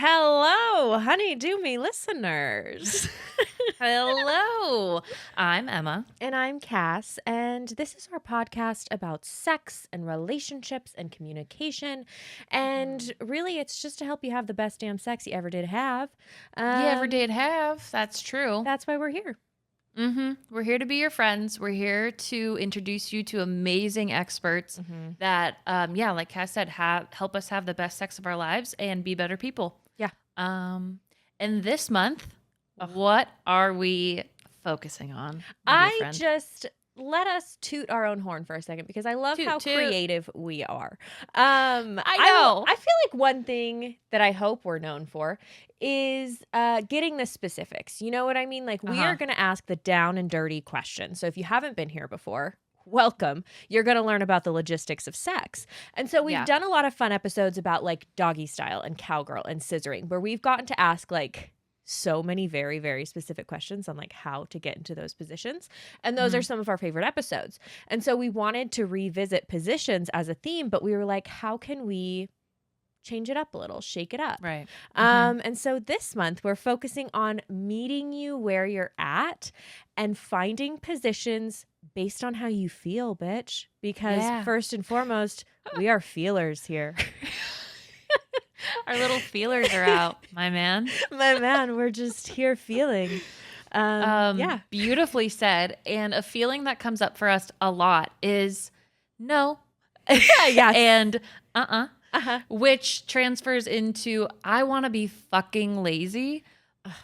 Hello, Honeydew me listeners. Hello, I'm Emma. And I'm Cass, and this is our podcast about sex and relationships and communication. And really, it's just to help you have the best damn sex you ever did have. You ever did have. That's true. That's why we're here. We're here to be your friends. We're here to introduce you to amazing experts that, like Cass said, help us have the best sex of our lives and be better people. Yeah. And this month, what are we focusing on? my dear friend? Let us toot our own horn for a second because I love Toot, how toot. creative we are. I know. I feel like one thing that I hope we're known for is getting the specifics. You know what I mean? Like we are going to ask the down and dirty questions. So if you haven't been here before, welcome. You're going to learn about the logistics of sex. And so we've done a lot of fun episodes about like doggy style and cowgirl and scissoring where we've gotten to ask like so many very, very specific questions on like how to get into those positions. And those are some of our favorite episodes. And so we wanted to revisit positions as a theme, but we were like, how can we change it up a little, shake it up? Right. And so this month we're focusing on meeting you where you're at and finding positions based on how you feel, bitch. Because first and foremost, we are feelers here. Our little feelers are out, my man. My man, we're just here feeling. Beautifully said. And a feeling that comes up for us a lot is no. Yes. And which transfers into I want to be fucking lazy,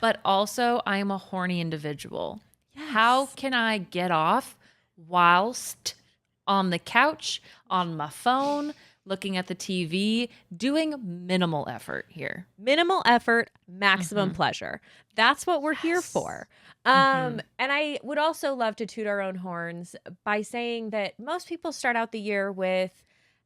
but also I am a horny individual. Yes. How can I get off whilst on the couch, on my phone, looking at the TV, doing minimal effort here? Minimal effort, maximum pleasure. That's what we're here for. And I would also love to toot our own horns by saying that most people start out the year with,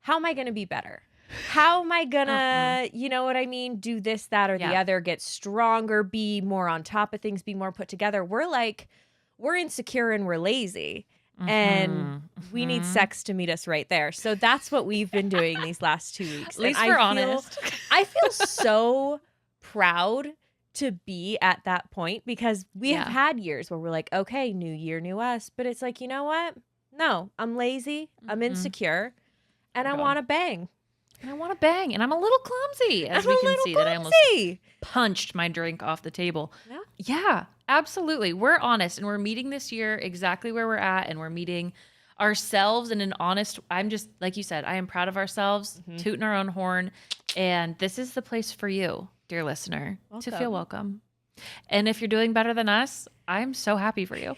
how am I going to be better? How am I going to, you know what I mean, do this, that, or the other, get stronger, be more on top of things, be more put together. We're insecure and we're lazy. And we need sex to meet us right there. So that's what we've been doing these last 2 weeks. At least we're honest. I feel so proud to be at that point because we have had years where we're like, okay, new year, new us. But it's like, you know what? No, I'm lazy. I'm insecure. And I want to bang. And I want to bang. And I'm a little clumsy, as we can see that I almost punched my drink off the table. Yeah, absolutely. We're honest and we're meeting this year exactly where we're at, and we're meeting ourselves in an honest, I'm just, like you said, I am proud of ourselves, tooting our own horn. And this is the place for you, dear listener, to feel welcome. And if you're doing better than us, I'm so happy for you.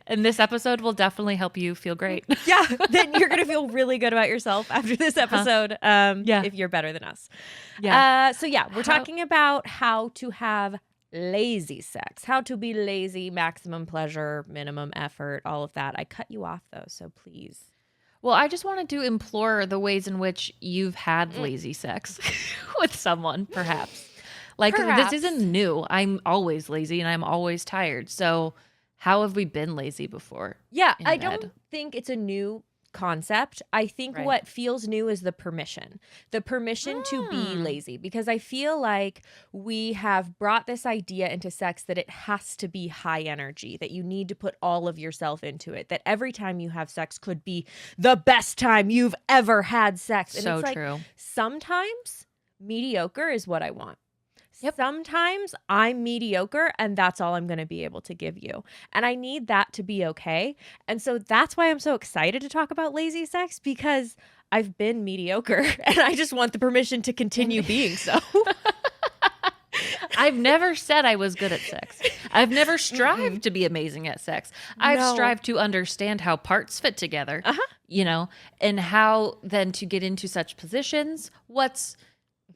And this episode will definitely help you feel great. Yeah, then you're going to feel really good about yourself after this episode if you're better than us. Yeah. We're talking about how to have lazy sex, how to be lazy, maximum pleasure, minimum effort, all of that. I cut you off though, so please. Well, I just wanted to implore the ways in which you've had lazy sex with someone, perhaps. Like, this isn't new. I'm always lazy and I'm always tired. So how have we been lazy before? Yeah, I don't think it's a new concept. I think what feels new is the permission to be lazy, because I feel like we have brought this idea into sex that it has to be high energy, that you need to put all of yourself into it, that every time you have sex could be the best time you've ever had sex. And so it's true. Like, sometimes mediocre is what I want. Sometimes I'm mediocre and that's all I'm going to be able to give you. And I need that to be okay. And so that's why I'm so excited to talk about lazy sex, because I've been mediocre and I just want the permission to continue being so. I've never said I was good at sex. I've never strived to be amazing at sex. I've strived to understand how parts fit together, and how then to get into such positions, what's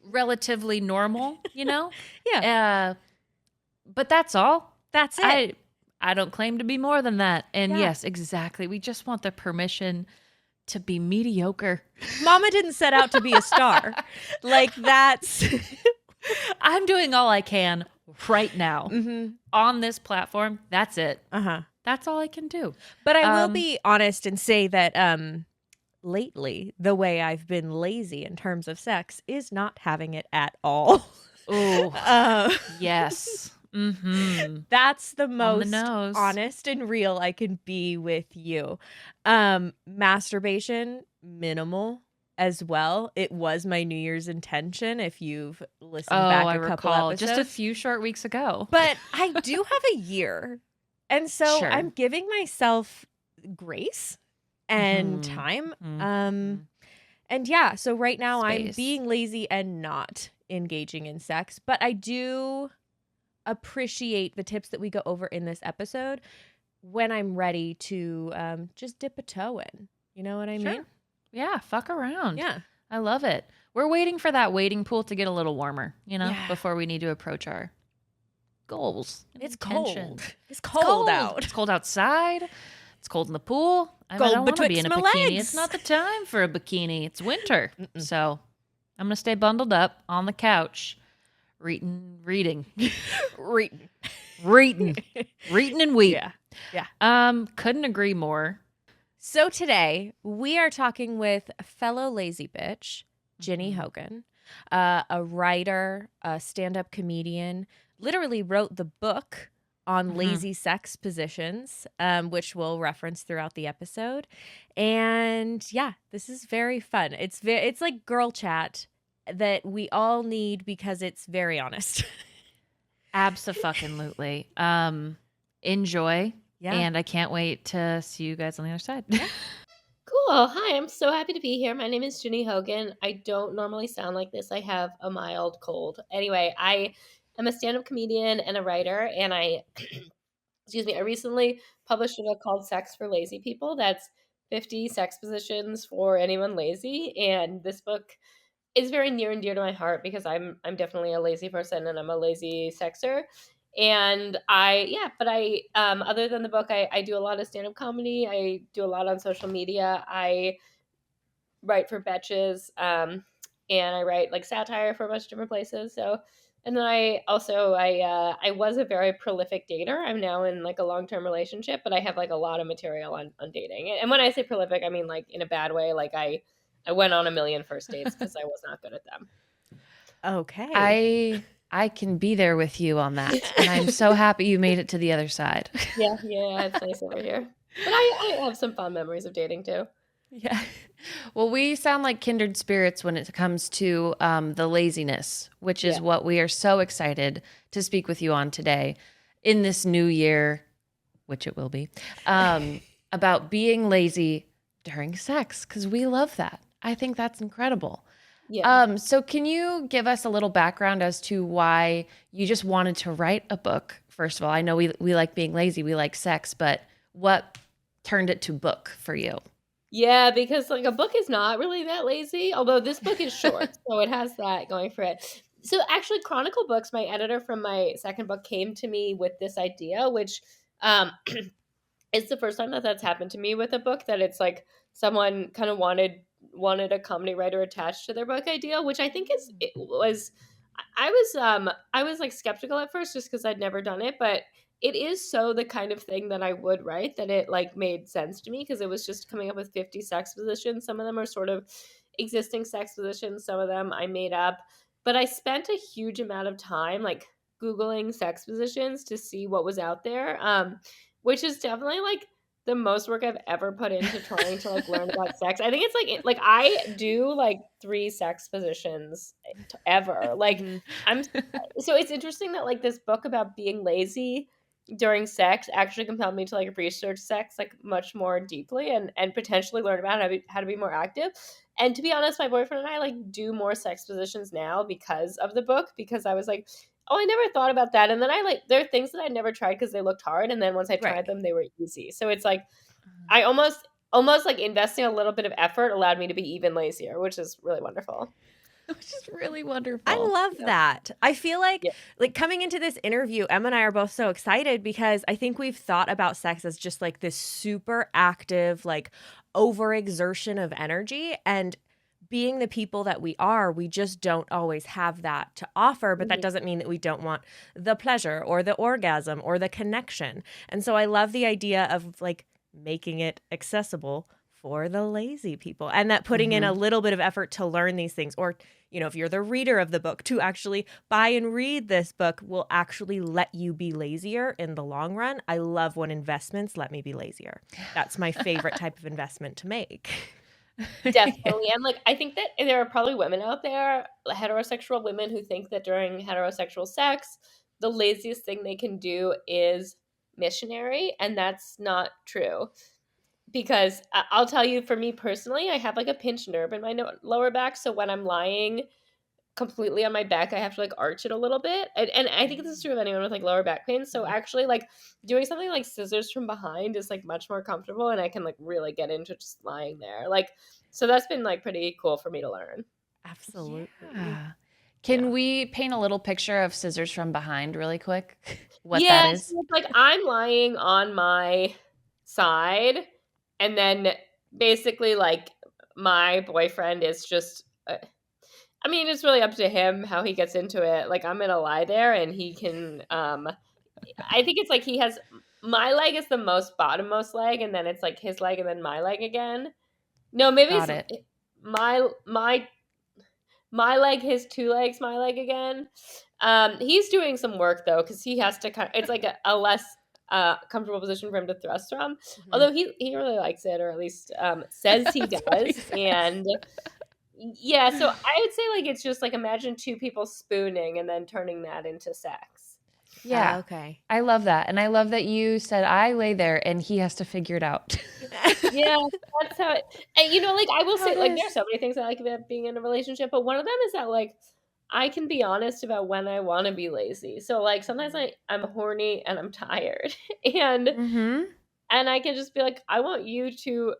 relatively normal, Yeah. But that's all. That's it. I don't claim to be more than that. And yes, exactly. We just want the permission to be mediocre. Mama didn't set out to be a star. Like, that's I'm doing all I can right now on this platform. That's it. That's all I can do. But I will be honest and say that lately, the way I've been lazy in terms of sex is not having it at all. Oh, yes. Mm-hmm. That's the On the most nose. honest and real I can be with you. Masturbation, minimal as well. It was my New Year's intention if you've listened back I a couple recall. episodes. Just a few short weeks ago. But I do have a year. And so Sure. I'm giving myself grace and time. And yeah, so right now I'm being lazy and not engaging in sex, but I do appreciate the tips that we go over in this episode when I'm ready to just dip a toe in. You know what I mean? Yeah, fuck around. Yeah. I love it. We're waiting for that wading pool to get a little warmer, before we need to approach our goals. It's intentions. cold. It's cold out. It's cold outside. It's cold in the pool. I don't want to be in a bikini. Legs. It's not the time for a bikini. It's winter. So I'm going to stay bundled up on the couch, reading and weep. Yeah. Couldn't agree more. So today we are talking with fellow lazy bitch, Ginny Hogan, a writer, a stand-up comedian, literally wrote the book on lazy sex positions, which we'll reference throughout the episode. And yeah, this is very fun. It's like girl chat that we all need because it's very honest. Abso-fucking-lutely. Enjoy. Yeah. And I can't wait to see you guys on the other side. Cool. Hi, I'm so happy to be here. My name is Ginny Hogan. I don't normally sound like this. I have a mild cold. Anyway, I am a stand-up comedian and a writer, and I recently published a book called Sex for Lazy People. That's 50 sex positions for anyone lazy. And this book is very near and dear to my heart because I'm definitely a lazy person and I'm a lazy sexer. And other than the book, I do a lot of stand-up comedy. I do a lot on social media. I write for Betches, and I write like satire for a bunch of different places. So, and then I was a very prolific dater. I'm now in like a long-term relationship, but I have like a lot of material on dating. And when I say prolific, I mean like in a bad way. Like I went on a million first dates because I was not good at them. Okay. I can be there with you on that. And I'm so happy you made it to the other side. Yeah, it's nice over here. But I have some fond memories of dating too. Yeah. Well, we sound like kindred spirits when it comes to the laziness, which is what we are so excited to speak with you on today in this new year, which it will be, about being lazy during sex, because we love that. I think that's incredible. Yeah. So can you give us a little background as to why you just wanted to write a book? First of all, I know we like being lazy, we like sex, but what turned it to book for you? Yeah, because like a book is not really that lazy, although this book is short, so it has that going for it. So actually, Chronicle Books, my editor from my second book, came to me with this idea, which it's the first time that that's happened to me with a book, that it's like someone kind of wanted a comedy writer attached to their book idea, which I think I was like skeptical at first just because I'd never done it, but it is so the kind of thing that I would write that it like made sense to me because it was just coming up with 50 sex positions. Some of them are sort of existing sex positions, some of them I made up, but I spent a huge amount of time like Googling sex positions to see what was out there, which is definitely like the most work I've ever put into trying to like learn about sex. I think it's like I do like 3 sex positions ever. Like so it's interesting that like this book about being lazy during sex actually compelled me to like research sex like much more deeply and potentially learn about how to be more active. And to be honest, my boyfriend and I like do more sex positions now because of the book, because I was like, oh, I never thought about that. And then there are things that I never tried because they looked hard. And then once I tried them, they were easy. So it's like, I almost like investing a little bit of effort allowed me to be even lazier, which is really wonderful. Which is really wonderful. I love that. I feel like coming into this interview, Emma and I are both so excited because I think we've thought about sex as just like this super active, like overexertion of energy, and being the people that we are, we just don't always have that to offer, but that doesn't mean that we don't want the pleasure or the orgasm or the connection. And so I love the idea of like making it accessible for the lazy people, and that putting in a little bit of effort to learn these things, or if you're the reader of the book, to actually buy and read this book will actually let you be lazier in the long run. I love when investments let me be lazier. That's my favorite type of investment to make. Definitely. And like, I think that there are probably women out there, heterosexual women, who think that during heterosexual sex, the laziest thing they can do is missionary. And that's not true. Because I'll tell you, for me personally, I have like a pinched nerve in my lower back. So when I'm lying completely on my back, I have to like arch it a little bit. And I think this is true of anyone with like lower back pain. So actually, like doing something like scissors from behind is like much more comfortable, and I can like really get into just lying there. Like, so that's been like pretty cool for me to learn. Absolutely. Yeah. Can we paint a little picture of scissors from behind really quick? What that is? So it's like I'm lying on my side, and then basically like my boyfriend is just I mean, it's really up to him how he gets into it. Like, I'm gonna lie there, and he can. I think it's like he has my leg is the most bottommost leg, and then it's like his leg, and then my leg again. No, maybe Got it's it. my leg, his two legs, my leg again. He's doing some work though, because he has to kind. It's like a less comfortable position for him to thrust from. Although he really likes it, or at least says he does, and. Yeah, so I would say like it's just like imagine two people spooning and then turning that into sex. Yeah. Okay. I love that. And I love that you said I lay there and he has to figure it out. Yeah, that's how it. And like I will say, like is. there's so many things I like about being in a relationship, but one of them is that like I can be honest about when I want to be lazy. So like sometimes I'm horny and I'm tired, and I can just be like, I want you to.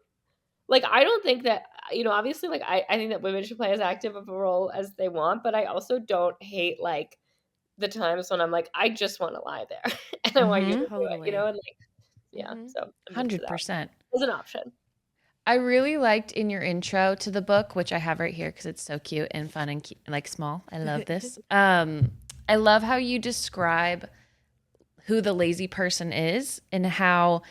Like, I don't think that, obviously, like, I think that women should play as active of a role as they want, but I also don't hate, like, the times when I'm like, I just want to lie there and I want you to do Totally. it, and like, yeah, so I'm into that 100%. as an option. I really liked in your intro to the book, which I have right here because it's so cute and fun and like small. I love this. I love how you describe who the lazy person is and how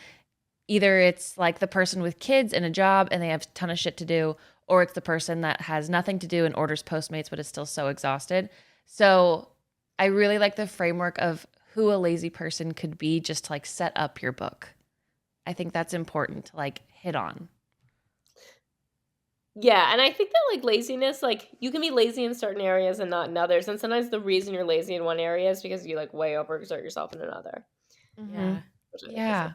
either it's like the person with kids and a job and they have a ton of shit to do, or it's the person that has nothing to do and orders Postmates but is still so exhausted. So I really like the framework of who a lazy person could be, just to like set up your book. I think that's important to like hit on. Yeah, and I think that like laziness, like you can be lazy in certain areas and not in others, and sometimes the reason you're lazy in one area is because you like way overexert yourself in another. Yeah. Yeah.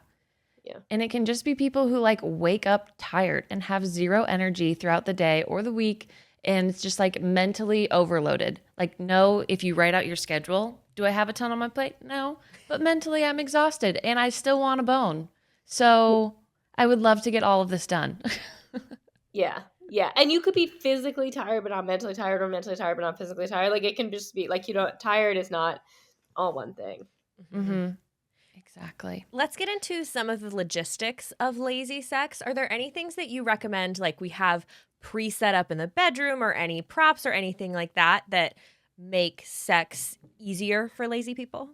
Yeah. And it can just be people who like wake up tired and have zero energy throughout the day or the week. And it's just like mentally overloaded. Like, no, if you write out your schedule, do I have a ton on my plate? No. But mentally, I'm exhausted and I still want a bone. So I would love to get all of this done. Yeah. Yeah. And you could be physically tired, but not mentally tired, or mentally tired, but not physically tired. Like it can just be like, tired is not all one thing. Exactly. Let's get into some of the logistics of lazy sex. Are there any things that you recommend, like we have pre-set up in the bedroom, or any props or anything like that make sex easier for lazy people?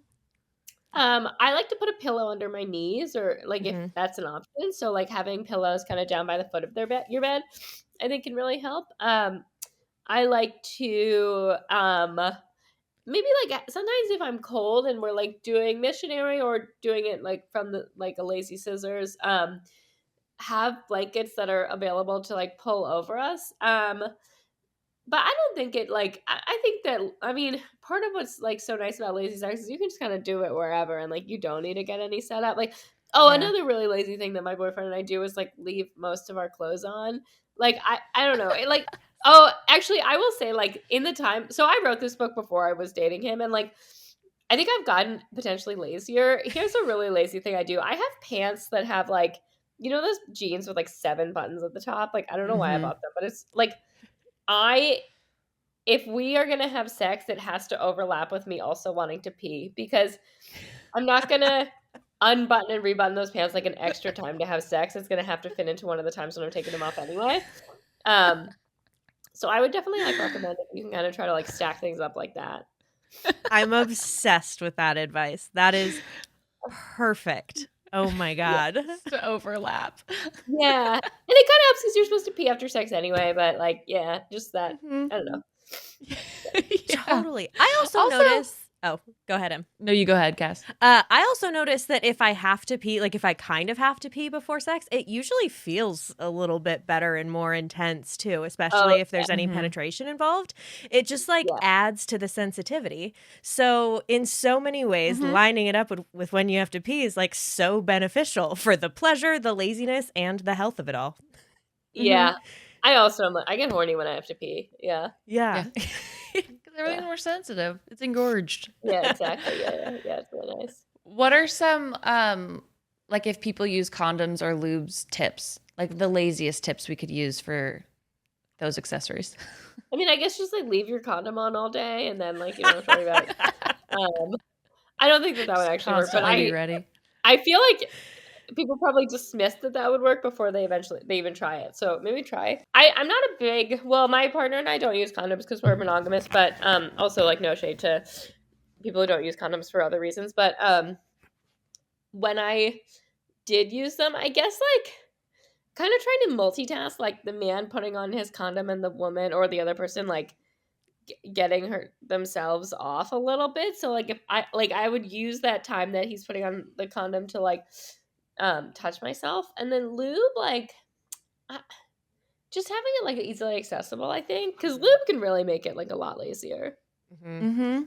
I like to put a pillow under my knees, or like if that's an option. So like having pillows kind of down by the foot of your bed, I think can really help. I like to maybe like sometimes if I'm cold and we're like doing missionary or doing it like from the like a lazy scissors, have blankets that are available to like pull over us. But I don't think it like I think that I mean part of what's like so nice about lazy sex is you can just kind of do it wherever, and like you don't need to get any setup. Like another really lazy thing that my boyfriend and I do is like leave most of our clothes on. Like I don't know. It like actually I will say like in the time, so I wrote this book before I was dating him, and like I think I've gotten potentially lazier. Here's a really lazy thing I do. I have pants that have like those jeans with like 7 buttons at the top. Like I don't know why I bought them, but it's like if we are gonna have sex, it has to overlap with me also wanting to pee, because I'm not gonna unbutton and rebutton those pants like an extra time to have sex. It's gonna have to fit into one of the times when I'm taking them off anyway. So I would definitely like recommend that you can kind of try to like stack things up like that. I'm obsessed with that advice. That is perfect. Oh my God. to overlap. Yeah. And it kind of helps because you're supposed to pee after sex anyway, but like, yeah, just that. Mhm. I don't know. Yeah. Totally. I also Also, notice. Oh, go ahead, Em. no, you go ahead, Cass. I also notice that if I have to pee, like if I kind of have to pee before sex, it usually feels a little bit better and more intense too, Oh, especially if there's any penetration involved. It just like yeah. adds to the sensitivity. So, in so many ways, lining it up with when you have to pee is like so beneficial for the pleasure, the laziness, and the health of it all. Yeah. I also am I get horny when I have to pee. Yeah. Yeah. Yeah. Everything's more sensitive. It's engorged. Yeah, exactly. Yeah. It's really nice. What are some like if people use condoms or lubes tips? Like the laziest tips we could use for those accessories. I mean, I guess just like leave your condom on all day and then like you don't have to worry about I don't think that would Just actually work, but constantly be ready. I feel like people probably dismiss that would work before they even try it. So maybe try. I'm not a big, well, my partner and I don't use condoms because we're monogamous, but also like no shade to people who don't use condoms for other reasons. But when I did use them, I guess like kind of trying to multitask, like the man putting on his condom and the woman or the other person like getting her themselves off a little bit. So like if I would use that time that he's putting on the condom to like touch myself, and then lube like just having it like easily accessible, I think, because lube can really make it like a lot lazier. Mm-hmm.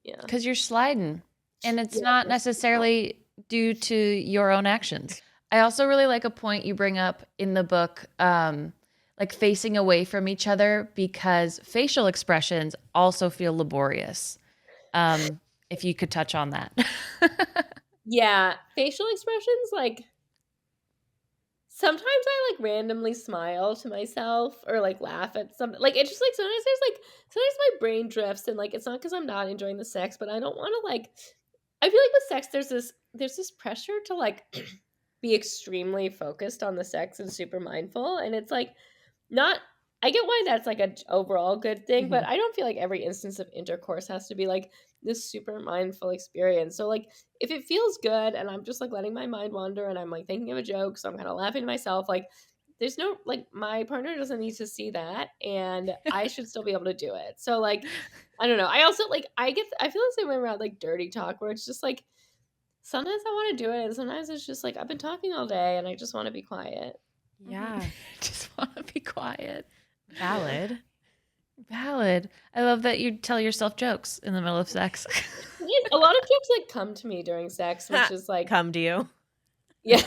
Yeah, Because you're sliding. And it's yeah, not necessarily due to your own actions. I also really like a point you bring up in the book, like facing away from each other because facial expressions also feel laborious. If you could touch on that. yeah. Facial expressions, like sometimes I like randomly smile to myself or like laugh at something. Like it's just like sometimes my brain drifts and like it's not because I'm not enjoying the sex, but I don't want to like. I feel like with sex, there's this pressure to like be extremely focused on the sex and super mindful, and it's like not. I get why that's like a overall good thing, but I don't feel like every instance of intercourse has to be like this super mindful experience. So like if it feels good and I'm just like letting my mind wander and I'm like thinking of a joke, so I'm kind of laughing to myself, like there's no like my partner doesn't need to see that and I should still be able to do it. So like I don't know. I also like I feel the same way around like dirty talk where it's just like sometimes I want to do it and sometimes it's just like I've been talking all day and I just want to be quiet. Yeah. Just want to be quiet. Valid. Valid. I love that you tell yourself jokes in the middle of sex. A lot of jokes like come to me during sex, which is like Come to you. yeah.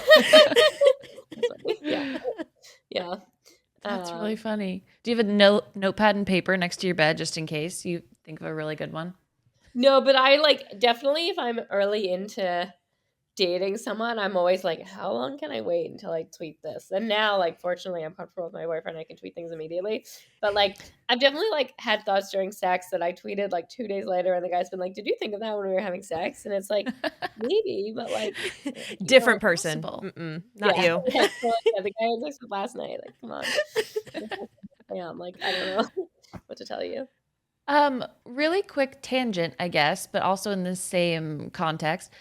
yeah. Yeah. That's really funny. Do you have a notepad and paper next to your bed just in case you think of a really good one? No, but I like definitely if I'm early into dating someone, I'm always like, how long can I wait until I tweet this? And now, like, fortunately, I'm comfortable with my boyfriend. I can tweet things immediately. But like, I've definitely like had thoughts during sex that I tweeted like 2 days later, and the guy's been like, "Did you think of that when we were having sex?" And it's like, maybe, but like, different person. Not yeah, you. yeah, so, yeah, the guy I was with last night. Like, come on. Yeah, I'm like, I don't know what to tell you. Really quick tangent, I guess, but also in the same context.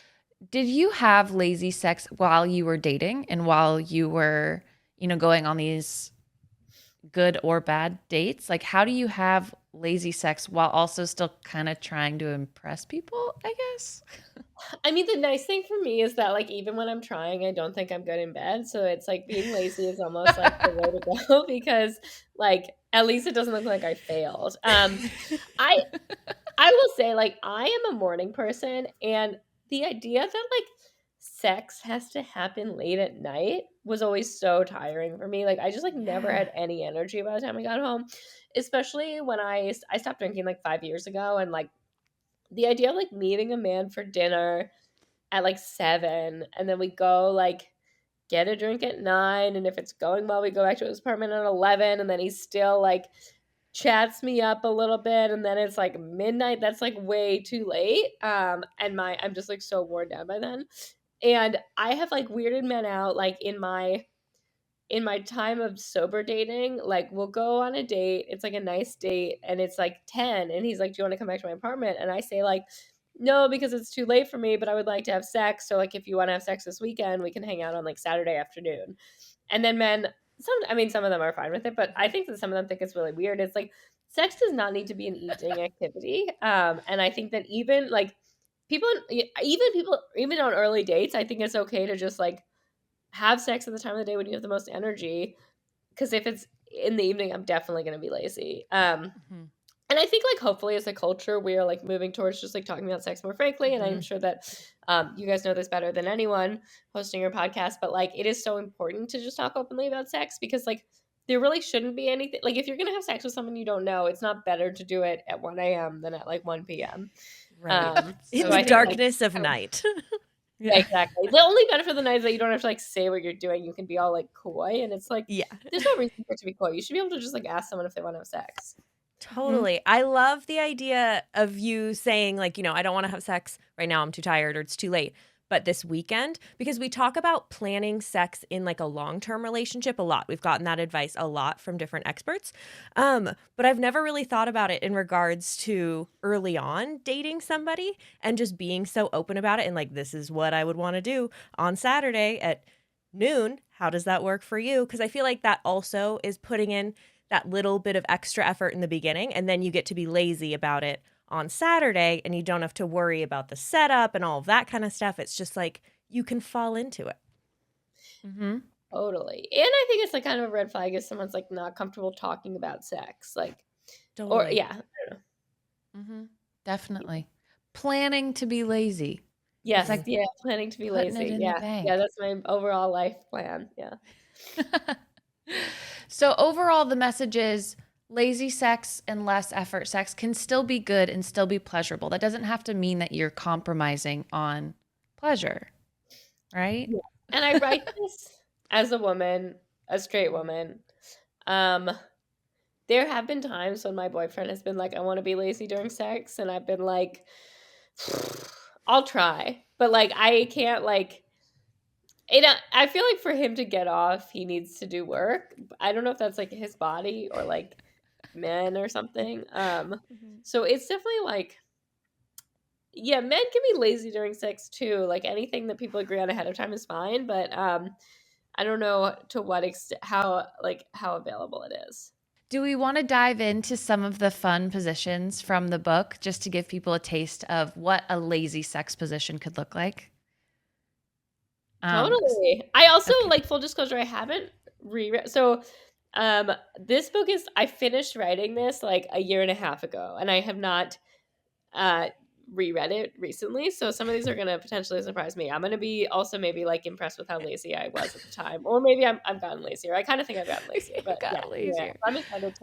Did you have lazy sex while you were dating and while you were, going on these good or bad dates? Like, how do you have lazy sex while also still kind of trying to impress people, I guess? I mean, the nice thing for me is that, like, even when I'm trying, I don't think I'm good in bed. So it's like being lazy is almost like the way to go because, like, at least it doesn't look like I failed. I will say, like, I am a morning person, and the idea that like sex has to happen late at night was always so tiring for me. Like, I just like never Yeah. had any energy by the time I got home, especially when I stopped drinking like 5 years ago, and like the idea of like meeting a man for dinner at like 7 and then we go like get a drink at 9 and if it's going well we go back to his apartment at 11 and then he still like chats me up a little bit and then it's like midnight. That's like way too late. And I'm just like so worn down by then. And I have like weirded men out like in my time of sober dating. Like we'll go on a date, it's like a nice date and it's like 10 and he's like, do you want to come back to my apartment? And I say like, no, because it's too late for me, but I would like to have sex. So like if you want to have sex this weekend, we can hang out on like Saturday afternoon. And then men, some of them are fine with it, but I think that some of them think it's really weird. It's like sex does not need to be an evening activity. And I think that even like even on early dates, I think it's okay to just like have sex at the time of the day when you have the most energy. Because if it's in the evening, I'm definitely going to be lazy. And I think like hopefully as a culture we are like moving towards just like talking about sex more frankly, and I'm sure that you guys know this better than anyone hosting your podcast, but like it is so important to just talk openly about sex, because like there really shouldn't be anything like if you're gonna have sex with someone you don't know, it's not better to do it at 1 a.m. than at like 1 p.m. Right. In So the I think, darkness of night. yeah, exactly. The only benefit of the night is that you don't have to like say what you're doing. You can be all like coy, and it's like there's no reason for it to be coy. You should be able to just like ask someone if they want to have sex. Totally. I love the idea of you saying like, I don't want to have sex right now. I'm too tired or it's too late. But this weekend, because we talk about planning sex in like a long-term relationship a lot. We've gotten that advice a lot from different experts. But I've never really thought about it in regards to early on dating somebody and just being so open about it. And like, this is what I would want to do on Saturday at noon. How does that work for you? Because I feel like that also is putting in that little bit of extra effort in the beginning, and then you get to be lazy about it on Saturday, and you don't have to worry about the setup and all of that kind of stuff. It's just like you can fall into it. Totally. And I think it's like kind of a red flag if someone's like not comfortable talking about sex. Like, totally. Or yeah, I don't know. Definitely. Planning to be lazy. Yes, like, planning to be lazy. Yeah, that's my overall life plan. Yeah. So overall, the message is lazy sex and less effort sex can still be good and still be pleasurable. That doesn't have to mean that you're compromising on pleasure, right? Yeah. And I write this as a woman, a straight woman. There have been times when my boyfriend has been like, I want to be lazy during sex. And I've been like, I'll try. But like, I can't like, I feel like for him to get off, he needs to do work. I don't know if that's like his body or like men or something. So it's definitely like, yeah, men can be lazy during sex too. Like anything that people agree on ahead of time is fine. But I don't know to what extent, how available it is. Do we want to dive into some of the fun positions from the book just to give people a taste of what a lazy sex position could look like? Totally. I also like full disclosure, I haven't reread. So this book I finished writing this like a year and a half ago, and I have not reread it recently. So some of these are going to potentially surprise me. I'm going to be also maybe like impressed with how lazy I was at the time, or maybe I've gotten lazier. I kind of think I've gotten lazier, but lazier. I'm excited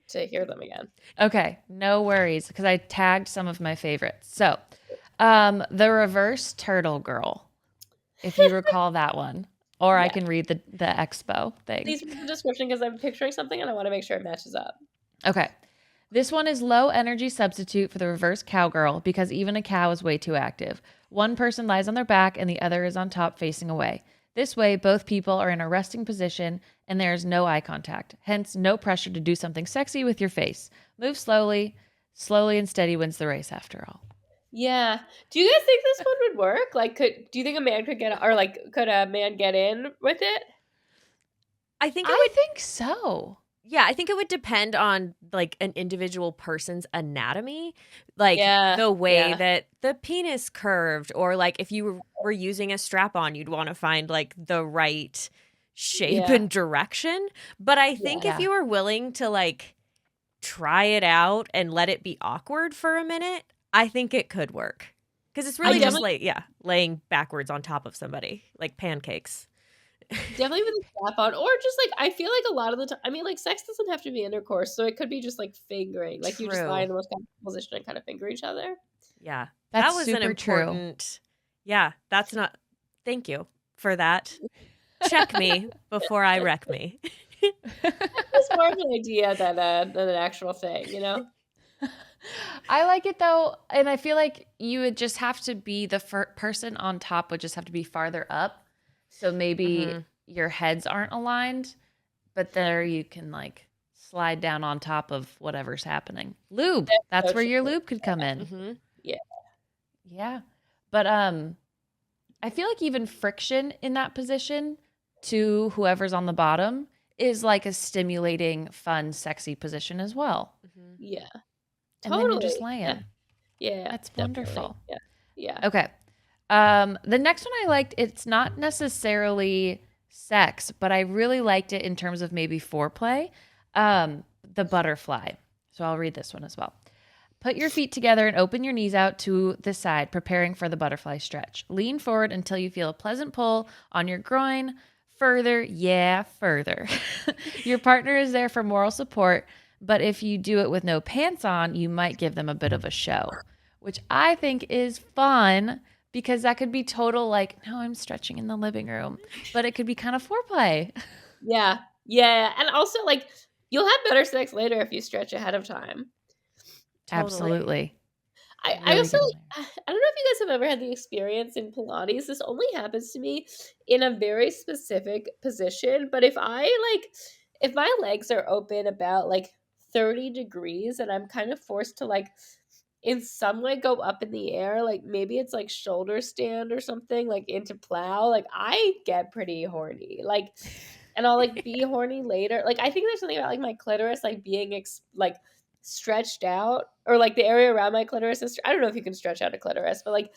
to hear them again. Okay, no worries, because I tagged some of my favorites. So, the reverse turtle girl, if you recall that one, or I can read the expo thing. Please read the description because I'm picturing something and I want to make sure it matches up. Okay. This one is low energy substitute for the reverse cowgirl because even a cow is way too active. One person lies on their back and the other is on top facing away. This way, both people are in a resting position and there is no eye contact. Hence, no pressure to do something sexy with your face. Move slowly. Slowly and steady wins the race after all. Yeah. Do you guys think this one would work? Like, do you think a man could could a man get in with it? I think so. Yeah, I think it would depend on like an individual person's anatomy, like the way that the penis curved, or like if you were using a strap on, you'd want to find like the right shape and direction. But I think if you were willing to like try it out and let it be awkward for a minute, I think it could work. Because it's really just like, laying backwards on top of somebody, like pancakes. Definitely with a strap on, or just like I feel like a lot of the time, I mean, like sex doesn't have to be intercourse, so it could be just like fingering, like you just lie in the most comfortable position and kind of finger each other. Yeah, that was super an important. True. Yeah, that's not. Thank you for that. Check me before I wreck me. It's more of an idea than an actual thing, you know. I like it though, and I feel like you would just have to be the person on top would just have to be farther up. So maybe your heads aren't aligned, but there you can like slide down on top of whatever's happening. Lube. That's where your lube could come in. Yeah. Yeah. But I feel like even friction in that position to whoever's on the bottom is like a stimulating, fun, sexy position as well. Mm-hmm. Yeah. And then you're just Totally. Yeah. laying. Yeah, That's definitely. wonderful. Yeah. Yeah. Okay. The next one I liked, it's not necessarily sex, but I really liked it in terms of maybe foreplay. The butterfly. So I'll read this one as well. Put your feet together and open your knees out to the side, preparing for the butterfly stretch. Lean forward until you feel a pleasant pull on your groin. Further, yeah, further. Your partner is there for moral support, but if you do it with no pants on, you might give them a bit of a show, which I think is fun because that could be total like, no, I'm stretching in the living room, but it could be kind of foreplay. Yeah. Yeah. And also, like, you'll have better sex later if you stretch ahead of time. Totally. Absolutely. I Really also, good like, plan. I don't know if you guys have ever had the experience in Pilates. This only happens to me in a very specific position. But if my legs are open about like 30 degrees and I'm kind of forced to like in some way go up in the air, like maybe it's like shoulder stand or something, like into plow, like I get pretty horny. Like, and I'll like be horny later. Like I think there's something about like my clitoris like being like stretched out, or like the area around my clitoris is, I don't know if you can stretch out a clitoris, but like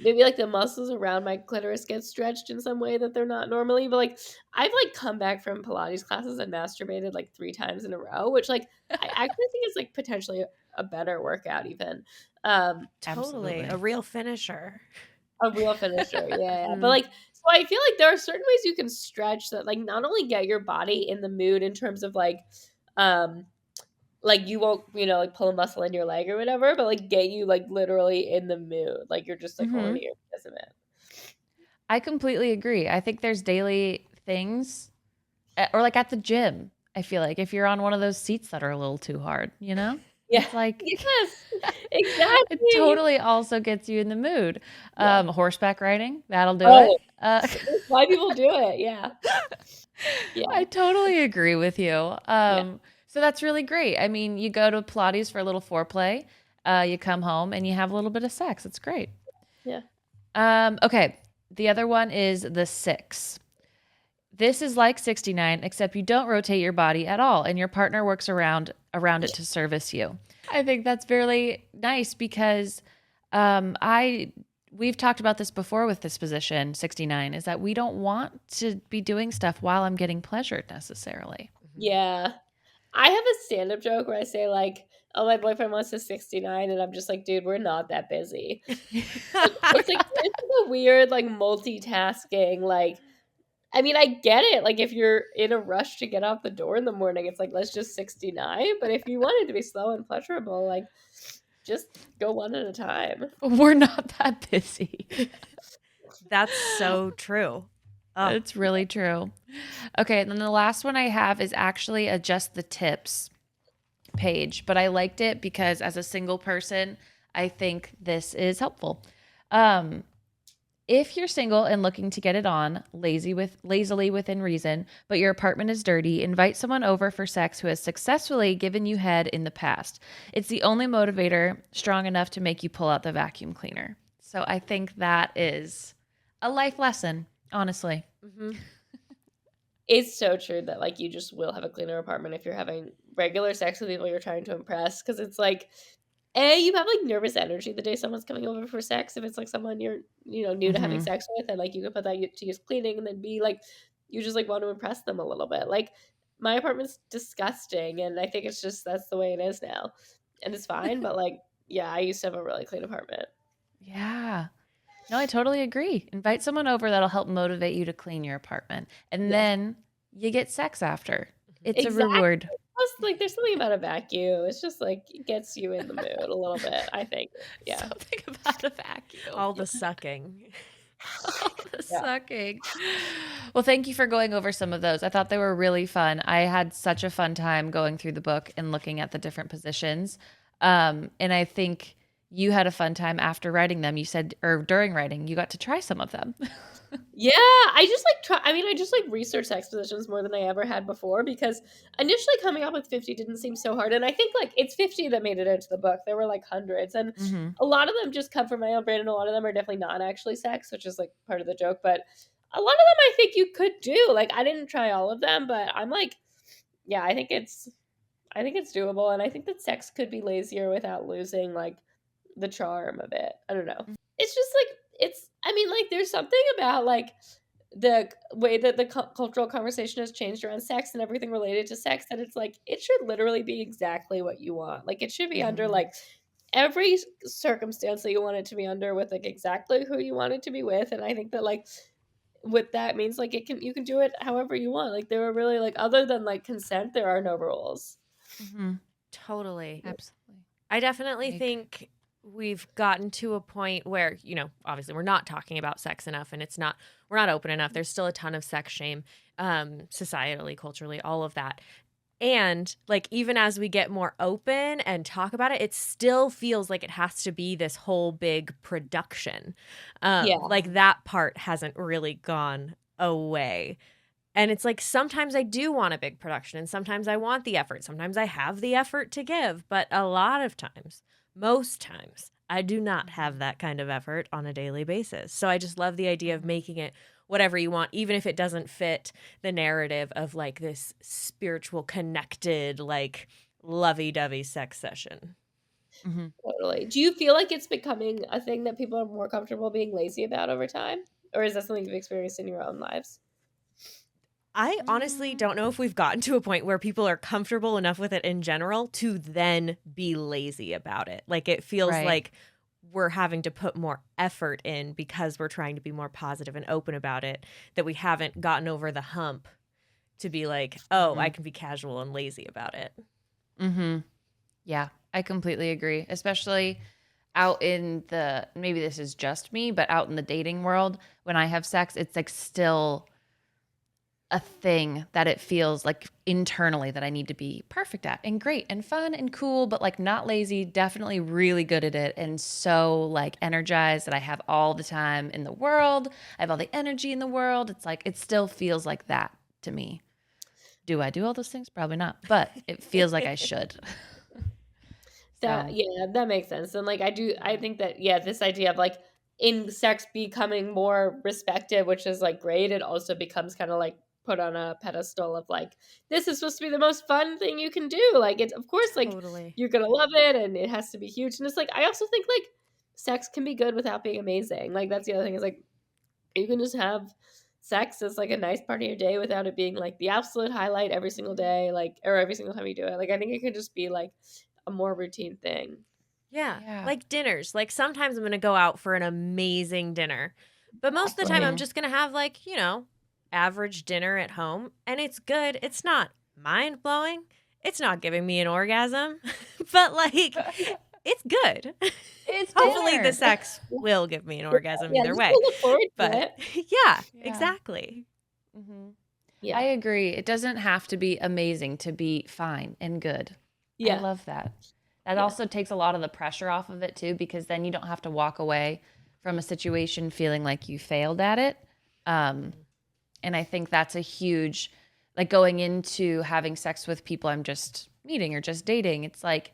maybe like the muscles around my clitoris get stretched in some way that they're not normally. But like I've like come back from Pilates classes and masturbated like 3 times in a row, which like I actually think is like potentially a better workout even. Totally. A Absolutely. real finisher. A real finisher, yeah. But Mhm. like, so I feel like there are certain ways you can stretch that like not only get your body in the mood in terms of um like you won't, like pull a muscle in your leg or whatever, but like get you like literally in the mood. Like you're just like Hmm. hornier because of it. I completely agree. I think there's daily things, or like at the gym. I feel like if you're on one of those seats that are a little too hard, Yeah. it's like Yes. it Exactly. totally also gets you in the mood. Yeah. Horseback riding, that'll do it. Oh, why people do it. Yeah. I Yeah. totally agree with you. Yeah. So that's really great. I mean, you go to Pilates for a little foreplay, you come home and you have a little bit of sex. It's great. Yeah. Okay. The other one is the 6. This is like 69, except you don't rotate your body at all, and your partner works around it to service you. I think that's really nice because we've talked about this before with this position, 69, is that we don't want to be doing stuff while I'm getting pleasured necessarily. Yeah. I have a stand-up joke where I say like, "Oh, my boyfriend wants a 69," and I'm just like, "Dude, we're not that busy." It's like a weird like multitasking. Like, I mean, I get it. Like, if you're in a rush to get out the door in the morning, it's like let's just 69. But if you want it to be slow and pleasurable, like just go one at a time. We're not that busy. That's so true. Oh. It's really true. Okay, and then the last one I have is actually a just the tips page, but I liked it because as a single person, I think this is helpful. If you're single and looking to get it on, lazily within reason, but your apartment is dirty, invite someone over for sex who has successfully given you head in the past. It's the only motivator strong enough to make you pull out the vacuum cleaner. So I think that is a life lesson, honestly. Mm-hmm. It's so true that like you just will have a cleaner apartment if you're having regular sex with people you're trying to impress, because it's like you have like nervous energy the day someone's coming over for sex. If it's like someone you're new to having Mm-hmm. sex with, and like you can put that to use cleaning, and then be like you just like want to impress them a little bit. Like my apartment's disgusting, and I think it's just that's the way it is now, and it's fine. But like yeah, I used to have a really clean apartment. Yeah. No, I totally agree. Invite someone over that'll help motivate you to clean your apartment. And Yeah, then you get sex after. It's a exactly. reward. Plus, like there's something about a vacuum. It's just like it gets you in the mood a little bit. I think. Yeah. Something about a vacuum. All the sucking. All the Yeah. sucking. Well, thank you for going over some of those. I thought they were really fun. I had such a fun time going through the book and looking at the different positions. And I think you had a fun time after writing them. You said, or during writing, you got to try some of them. Yeah, I just like research sex positions more than I ever had before, because initially coming up with 50 didn't seem so hard. And I think like it's 50 that made it into the book. There were like hundreds. And Mm-hmm. a lot of them just come from my own brain, and a lot of them are definitely not actually sex, which is like part of the joke. But a lot of them I think you could do. Like I didn't try all of them, but I'm like, yeah, I think it's doable, and I think that sex could be lazier without losing like the charm of it. I don't know. It's just like I mean, like there's something about like the way that the cultural conversation has changed around sex and everything related to sex, that it's like it should literally be exactly what you want. Like it should be under like every circumstance that you want it to be under, with like exactly who you want it to be with. And I think that like what that means, like you can do it however you want. Like there are really like, other than like consent, there are no rules. Mm-hmm. Totally. Absolutely. I definitely think we've gotten to a point where, obviously we're not talking about sex enough, and we're not open enough. There's still a ton of sex shame, societally, culturally, all of that. And like, even as we get more open and talk about it, it still feels like it has to be this whole big production. Like that part hasn't really gone away. And it's like, sometimes I do want a big production, and sometimes I want the effort. Sometimes I have the effort to give, but a lot of times, most times, I do not have that kind of effort on a daily basis. So I just love the idea of making it whatever you want, even if it doesn't fit the narrative of like this spiritual, connected, like lovey-dovey sex session. Mm-hmm. Totally. Do you feel like it's becoming a thing that people are more comfortable being lazy about over time? Or is that something you've experienced in your own lives? I honestly don't know if we've gotten to a point where people are comfortable enough with it in general to then be lazy about it. Like it feels like we're having to put more effort in because we're trying to be more positive and open about it, that we haven't gotten over the hump to be like, oh, I can be casual and lazy about it. Mm-hmm. Yeah, I completely agree. Especially out in maybe this is just me, but out in the dating world, when I have sex, it's like still a thing that it feels like internally that I need to be perfect at, and great and fun and cool, but like not lazy, definitely really good at it, and so like energized that I have all the time in the world. I have all the energy in the world. It's like, it still feels like that to me. Do I do all those things? Probably not, but it feels like I should. That makes sense. And like I think that this idea of like in sex becoming more respected, which is like great, it also becomes kind of like put on a pedestal of like, this is supposed to be the most fun thing you can do. Like it's, of course, like you're gonna love it and it has to be huge. And it's like, I also think like sex can be good without being amazing. Like that's the other thing, is like you can just have sex as like a nice part of your day without it being like the absolute highlight every single day, like, or every single time you do it. Like I think it could just be like a more routine thing. Yeah. Like dinners. Like sometimes I'm going to go out for an amazing dinner, but most of the time I'm just going to have like, average dinner at home, and it's good. It's not mind blowing. It's not giving me an orgasm, but like it's good. It's hopefully the sex will give me an orgasm either way. We'll look forward to but it. yeah, exactly. Mm-hmm. Yeah, I agree. It doesn't have to be amazing to be fine and good. I love that. That also takes a lot of the pressure off of it too, because then you don't have to walk away from a situation feeling like you failed at it. And I think that's a huge, like going into having sex with people I'm just meeting or just dating, it's like,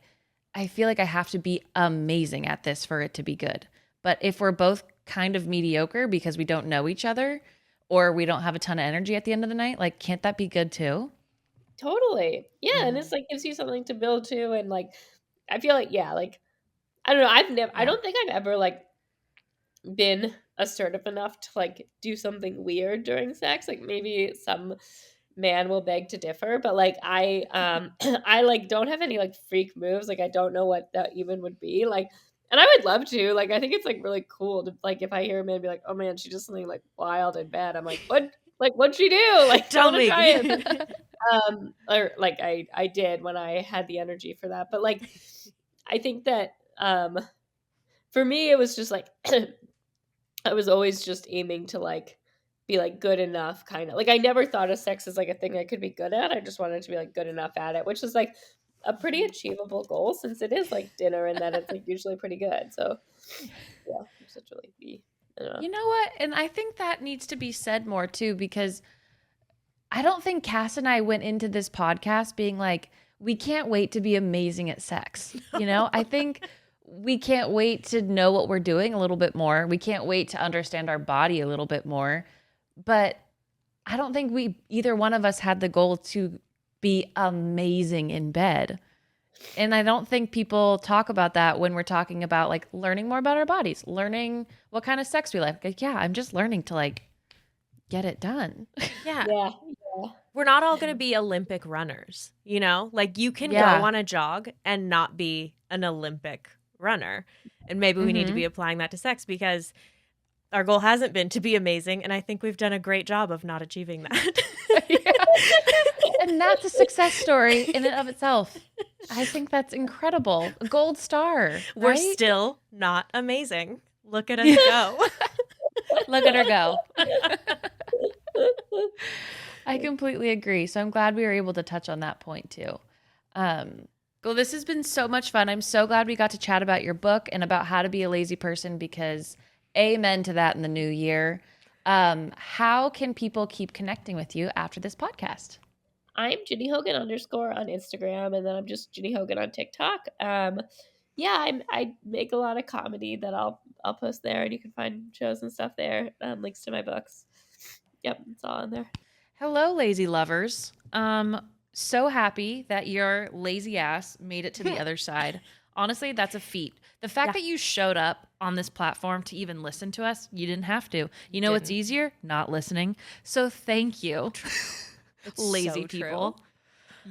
I feel like I have to be amazing at this for it to be good. But if we're both kind of mediocre because we don't know each other, or we don't have a ton of energy at the end of the night, like, can't that be good too? Totally. Yeah. And it's like gives you something to build to. And like, I feel like, like, I don't know. I don't think I've ever like been assertive enough to like do something weird during sex. Like maybe some man will beg to differ, but like I I like don't have any like freak moves. Like I don't know what that even would be. Like, and I would love to. Like I think it's like really cool to like, if I hear a man be like, "Oh man, she did something like wild and bad." I'm like, "What? Like what'd she do?" Like Tell me. Try it. Or like I did when I had the energy for that. But like I think that for me it was just like I was always just aiming to like be like good enough, kind of like I never thought of sex as like a thing I could be good at. I just wanted to be like good enough at it, which is like a pretty achievable goal since it is like dinner and then it's like usually pretty good. So yeah, such a like You know what? And I think that needs to be said more too, because I don't think Cass and I went into this podcast being like, we can't wait to be amazing at sex. You know, I think we can't wait to know what we're doing a little bit more. We can't wait to understand our body a little bit more. But I don't think either one of us had the goal to be amazing in bed. And I don't think people talk about that when we're talking about like learning more about our bodies, learning what kind of sex we like yeah, I'm just learning to like get it done. Yeah. We're not all going to be Olympic runners, you know? Like you can go on a jog and not be an Olympic runner. And maybe we need to be applying that to sex because our goal hasn't been to be amazing. And I think we've done a great job of not achieving that. And that's a success story in and of itself. I think that's incredible. A gold star. Right? We're still not amazing. Look at us go. Look at her go. I completely agree. So I'm glad we were able to touch on that point too. Well, this has been so much fun. I'm so glad we got to chat about your book and about how to be a lazy person because amen to that in the new year. How can people keep connecting with you after this podcast? I'm Ginny Hogan _ on Instagram, and then I'm just Ginny Hogan on TikTok. I make a lot of comedy that I'll post there, and you can find shows and stuff there. Links to my books. Yep, it's all in there. Hello, lazy lovers. So happy that your lazy ass made it to the other side. Honestly, that's a feat. The fact that you showed up on this platform to even listen to us, you didn't have to. You know what's easier? Not listening. So thank you. Lazy so people. True.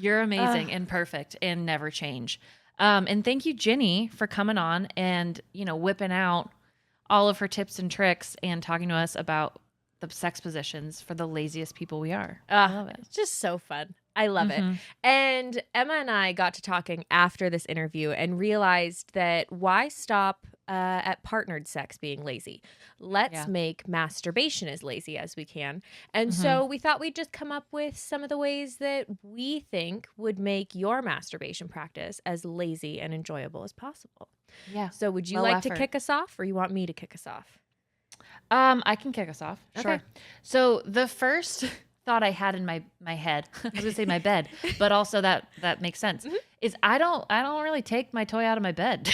You're amazing and perfect and never change. And thank you, Ginny, for coming on and, whipping out all of her tips and tricks and talking to us about the sex positions for the laziest people we are. I love it. It's just so fun. I love it. And Emma and I got to talking after this interview and realized that why stop at partnered sex being lazy? Let's make masturbation as lazy as we can. And so we thought we'd just come up with some of the ways that we think would make your masturbation practice as lazy and enjoyable as possible. Yeah. So would you like to kick us off or you want me to kick us off? I can kick us off. Sure. Okay. So the first thought I had in my head, I was going to say my bed, but also that makes sense, is I don't really take my toy out of my bed.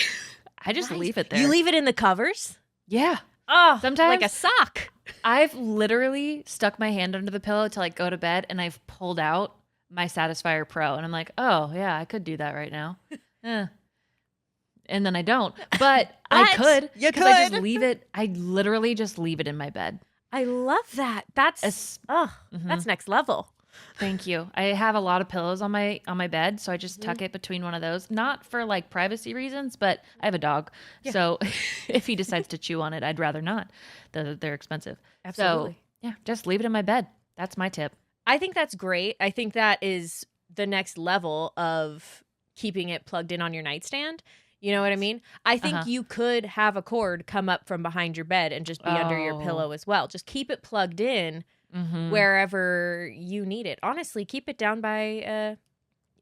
I just leave it there. You leave it in the covers? Yeah. Oh, sometimes like a sock. I've literally stuck my hand under the pillow to like go to bed and I've pulled out my Satisfyer Pro and I'm like, oh yeah, I could do that right now. And then I don't, but I could. You could. I just leave it. I literally just leave it in my bed. I love that. That's that's next level. Thank you. I have a lot of pillows on my bed, so I just tuck it between one of those. Not for like privacy reasons, but I have a dog. Yeah. So if he decides to chew on it, I'd rather not. They're expensive. Absolutely. So yeah, just leave it in my bed. That's my tip. I think that's great. I think that is the next level of keeping it plugged in on your nightstand. You know what I mean? I think you could have a cord come up from behind your bed and just be under your pillow as well. Just keep it plugged in wherever you need it. Honestly, keep it down by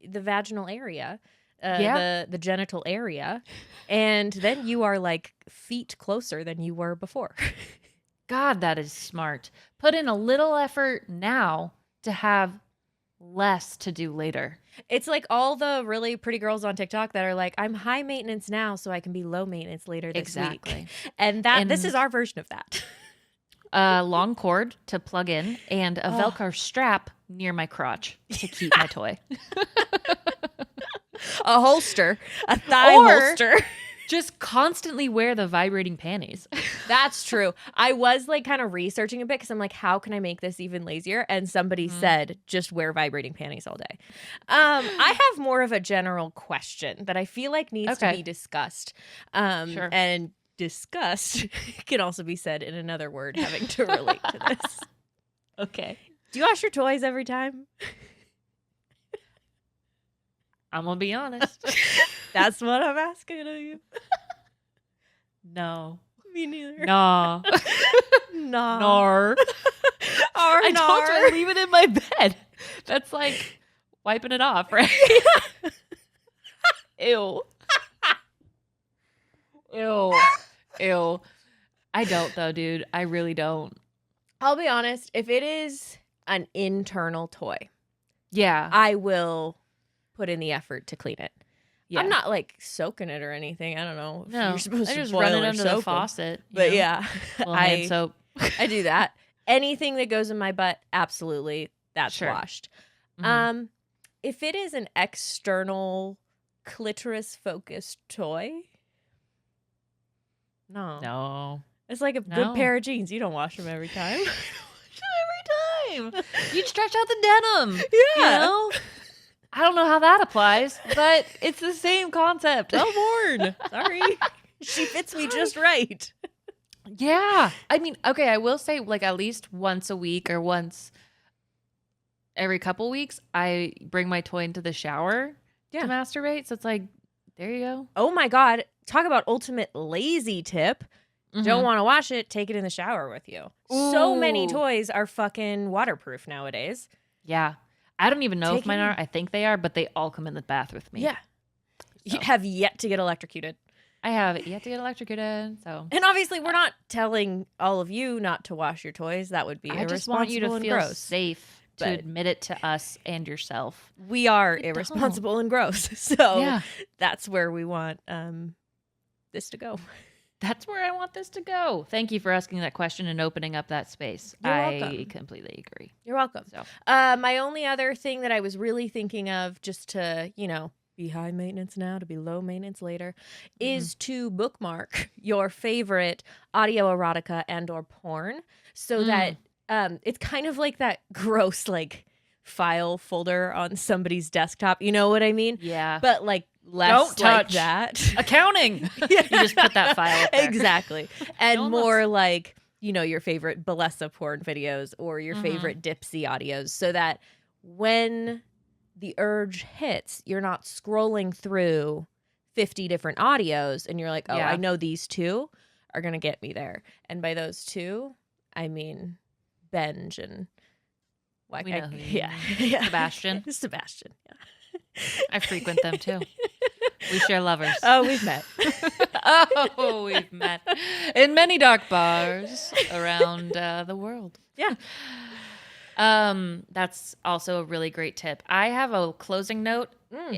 the vaginal area, the genital area. And then you are like feet closer than you were before. God, that is smart. Put in a little effort now to have less to do later. It's like all the really pretty girls on TikTok that are like, I'm high maintenance now so I can be low maintenance later this week. And this is our version of that. A long cord to plug in and a Velcro strap near my crotch to keep my toy. A holster, a thigh holster. Just constantly wear the vibrating panties. That's true. I was like kind of researching a bit because I'm like, how can I make this even lazier? And somebody said, just wear vibrating panties all day. I have more of a general question that I feel like needs to be discussed. Sure. And disgust can also be said in another word having to relate to this. Okay. Do you wash your toys every time? I'm going to be honest. That's what I'm asking of you. No. Me neither. Nah. Nah. Nar. I told you I leave it in my bed. That's like wiping it off, right? Ew. Ew. Ew. I don't though, dude. I really don't. I'll be honest. If it is an internal toy, Yeah. I will put in the effort to clean it. Yeah. I'm not like soaking it or anything. I don't know. If No, you're supposed I to just boil run it or under soak the 'em. faucet. But yeah, hand soap. I do that. Anything that goes in my butt, absolutely, that's Sure. washed. Mhm. If it is an external clitoris-focused toy, No. it's like a good pair of jeans. You don't wash them every time. Every time. You'd stretch out the denim. Yeah. You know? I don't know how that applies, but it's the same concept. Well-worn. Sorry. She fits me just right. Yeah. I mean, okay, I will say like at least once a week or once every couple weeks, I bring my toy into the shower to masturbate. So it's like, there you go. Oh my God. Talk about ultimate lazy tip. Mm-hmm. Don't want to wash it, take it in the shower with you. Ooh. So many toys are fucking waterproof nowadays. Yeah. I don't even know if mine are. I think they are, but they all come in the bath with me. Yeah. So. You have yet to get electrocuted. I have yet to get electrocuted. So. And obviously, we're not telling all of you not to wash your toys. That would be irresponsible. I just want you to and feel gross. safe to admit it to us and yourself. We are irresponsible and gross. So that's where we want this to go. That's where I want this to go. Thank you for asking that question and opening up that space. I completely agree. You're welcome. So. My only other thing that I was really thinking of, just to, be high maintenance now to be low maintenance later, is to bookmark your favorite audio erotica and or porn so that it's kind of like that gross like file folder on somebody's desktop. You know what I mean? Yeah. But like less Don't touch like that. Accounting. You just put that file up there. Exactly. And more like, your favorite Balesa porn videos or your favorite Dipsy audios so that when the urge hits, you're not scrolling through 50 different audios and you're like, oh, I know these two are going to get me there. And by those two, I mean Benj and Sebastian. Sebastian, yeah. I frequent them too. We share lovers. Oh, we've met. We've met in many dark bars around the world. Yeah. That's also a really great tip. I have a closing note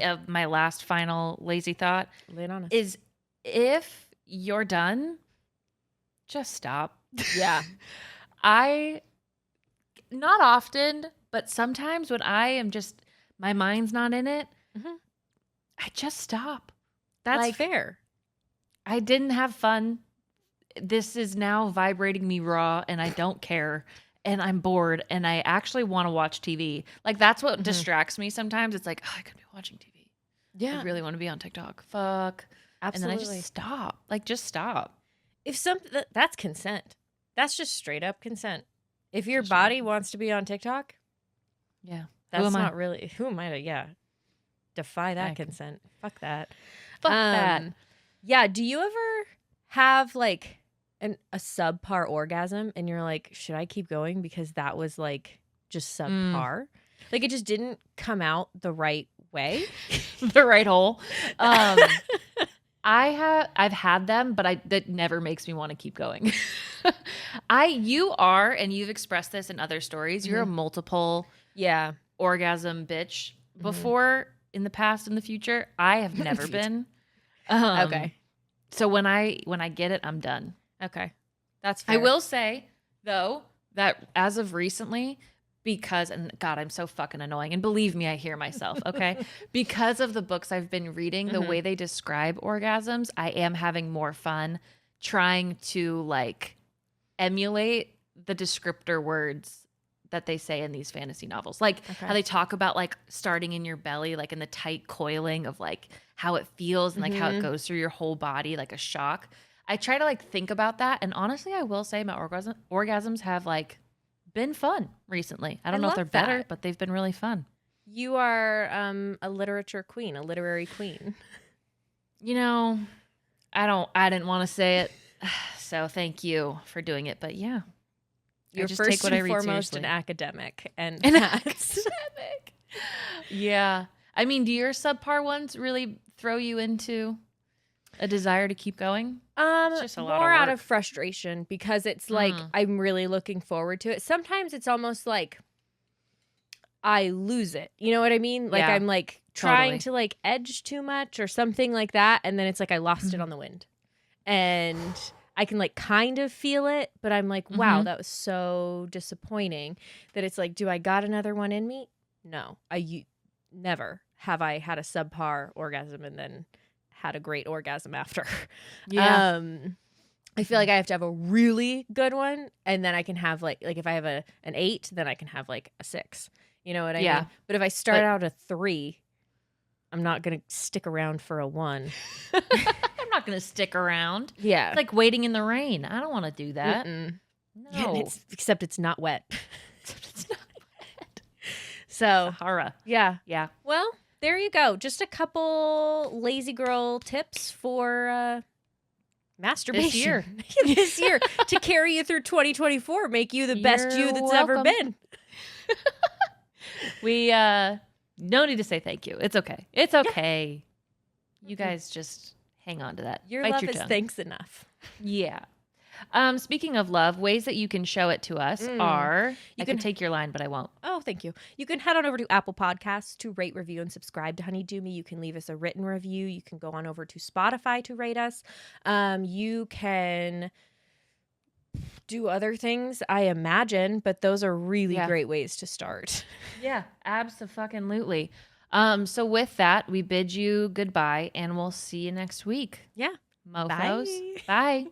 of my last final lazy thought. Lay it on us. Is if you're done, just stop. Yeah. Not often, but sometimes when I am just, my mind's not in it, I just stop. That's fair. I didn't have fun. This is now vibrating me raw and I don't care. And I'm bored and I actually want to watch TV. Like that's what distracts me sometimes. It's like, oh, I could be watching TV. Yeah. I really want to be on TikTok. Fuck. Absolutely. And then I just stop. Like just stop. If that's consent. That's just straight up consent. If your body wants to be on TikTok, that's not really. Who am I to defy that consent? Fuck that. Fuck that. Yeah. Do you ever have like a subpar orgasm and you're like, should I keep going because that was like just subpar? Like it just didn't come out the right way, the right hole. I've had them, but that never makes me want to keep going. You are, and you've expressed this in other stories. You're a multiple orgasm bitch before, in the past, in the future. I have never been. Okay. So when I get it, I'm done. Okay. That's fair. I will say though that as of recently, and God, I'm so fucking annoying. And believe me, I hear myself, okay? Because of the books I've been reading, the way they describe orgasms, I am having more fun trying to like emulate the descriptor words that they say in these fantasy novels. Like how they talk about like starting in your belly, like in the tight coiling of like how it feels and like how it goes through your whole body, like a shock. I try to like think about that. And honestly, I will say my orgasms have like been fun recently. I don't know if they're better, but they've been really fun. You are a literature queen, a literary queen. I didn't want to say it. So thank you for doing it. But yeah. You're first and foremost an academic. And an academic. Yeah. I mean, do your subpar ones really throw you into a desire to keep going? It's just a lot of more out work. of frustration because it's like I'm really looking forward to it. Sometimes it's almost like I lose it. You know what I mean? Like Yeah, I'm like trying totally. to like edge too much or something like that, and then it's like I lost it on the wind. And I can like kind of feel it, but I'm like, wow, that was so disappointing that it's like, do I got another one in me? No. Never have I had a subpar orgasm and then had a great orgasm after. Yeah. I feel like I have to have a really good one, and then I can have like if I have an 8, then I can have like a 6. You know what I mean? But if I start out a 3, I'm not gonna stick around for a 1. I'm not going to stick around. Yeah, It's like waiting in the rain. I don't want to do that. No. except it's not wet. It's not wet. So Sahara. yeah. Yeah. Well, there you go. Just a couple lazy girl tips for masturbation this year to carry you through 2024, make you the best you that's ever been. We no need to say thank you. It's okay. It's okay. You guys just hang on to that. Your Bite love your is tongue. thanks enough. Yeah. Speaking of love, ways that you can show it to us are I can take your line, but I won't. Oh, thank you. You can head on over to Apple Podcasts to rate, review, and subscribe to Honeydew Me. You can leave us a written review. You can go on over to Spotify to rate us. You can do other things, I imagine, but those are really great ways to start. Yeah, abso-fucking-lutely. So with that, we bid you goodbye, and we'll see you next week. Yeah. Mofos. Bye.